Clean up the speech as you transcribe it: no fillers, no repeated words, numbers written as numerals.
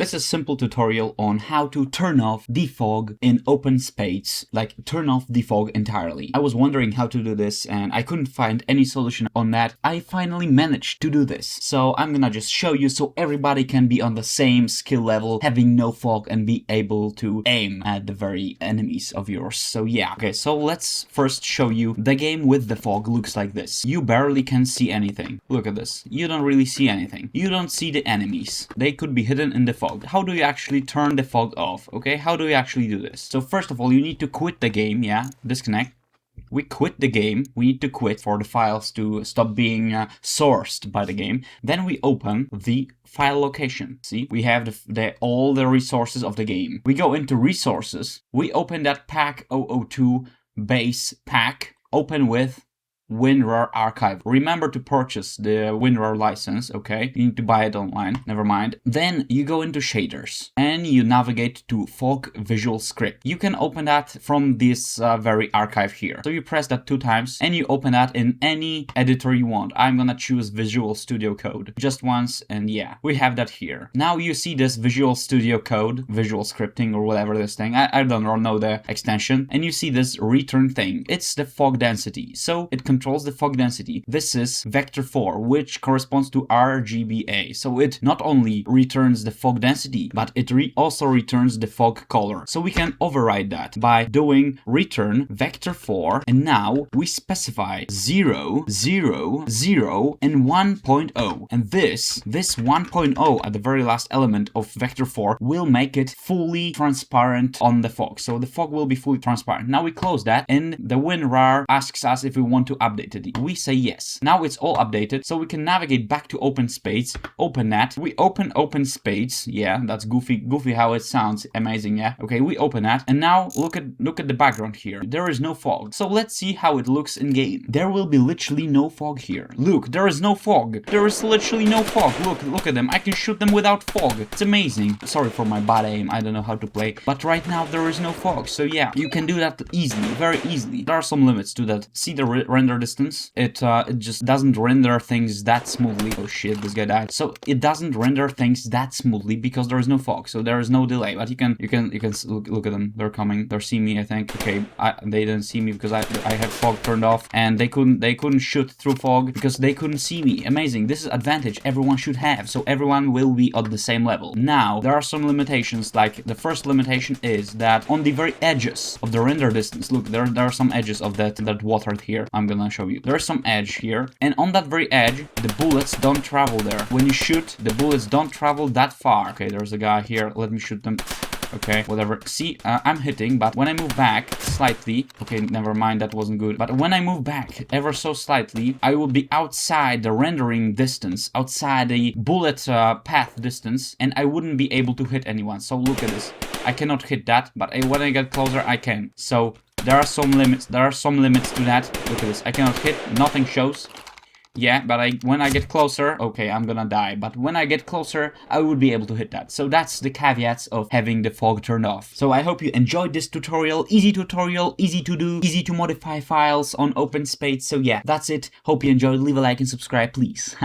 This is a simple tutorial on how to turn off defog in Open Spades, like turn off defog entirely. I was wondering how to do this and I couldn't find any solution on that. I finally managed to do this. So I'm gonna just show you so everybody can be on the same skill level, having no fog and be able to aim at the very enemies of yours. So yeah, okay, so let's first show you the game with the fog looks like this. You barely can see anything. Look at this. You don't really see anything. You don't see the enemies. They could be hidden in the fog. How do you actually turn the fog off? Okay, how do you actually do this? So first of all, you need to quit the game, yeah, disconnect. We quit the game. We need to quit for the files to stop being sourced by the game. Then we open the file location. See, we have all the resources of the game. We go into resources. We open that pack 002 base pack. Open with WinRAR archive. Remember to purchase the WinRAR license, okay? You need to buy it online, never mind. Then you go into shaders and you navigate to Fog Visual Script. You can open that from this very archive here. So you press that 2 times and you open that in any editor you want. I'm gonna choose Visual Studio Code just once, and yeah, we have that here. Now you see this Visual Studio Code, Visual Scripting or whatever this thing, I don't know the extension, and you see this return thing. It's the fog density. So it controls the fog density. This is vector 4, which corresponds to RGBA. So it not only returns the fog density, but it also returns the fog color. So we can override that by doing return vector 4, and now we specify 0, 0, 0, and 1.0. And this 1.0 at the very last element of vector 4 will make it fully transparent on the fog. So the fog will be fully transparent. Now we close that, and the WinRAR asks us if we want to update it. We say yes. Now it's all updated, so we can navigate back to Open Spades, open that. We open Open Spades. Yeah, that's goofy how it sounds. Amazing, yeah. Okay, we open that, and now look at the background here. There is no fog. So let's see how it looks in game. There will be literally no fog here. Look, there is no fog. There is literally no fog. Look at them. I can shoot them without fog. It's amazing. Sorry for my bad aim. I don't know how to play, but right now there is no fog. So yeah, you can do that easily, very easily. There are some limits to that. See the render distance? It just doesn't render things that smoothly. Oh shit, this guy died. So it doesn't render things that smoothly because there is no fog, so there is no delay. But you can look at them. They're coming. They're seeing me, I think. Okay, they didn't see me because I have fog turned off, and they couldn't shoot through fog because they couldn't see me. Amazing. This is advantage everyone should have. So everyone will be at the same level. Now there are some limitations. Like the first limitation is that on the very edges of the render distance, look, there are some edges of that water here. I'm gonna show you. There's some edge here, and on that very edge the bullets don't travel there. When you shoot, the bullets don't travel that far. Okay, there's a guy here. Let me shoot them. Okay, whatever. See, I'm hitting, but when I move back slightly, okay, never mind, that wasn't good. But when I move back ever so slightly, I will be outside the rendering distance, outside the bullet path distance, and I wouldn't be able to hit anyone. So look at this. I cannot hit that, but when I get closer, I can. So there are some limits. There are some limits to that. Look at this. I cannot hit. Nothing shows. Yeah, but when I get closer, okay, I'm gonna die. But when I get closer, I would be able to hit that. So that's the caveats of having the fog turned off. So I hope you enjoyed this tutorial, easy to do, easy to modify files on Open Spades. So yeah, that's it. Hope you enjoyed. Leave a like and subscribe, please.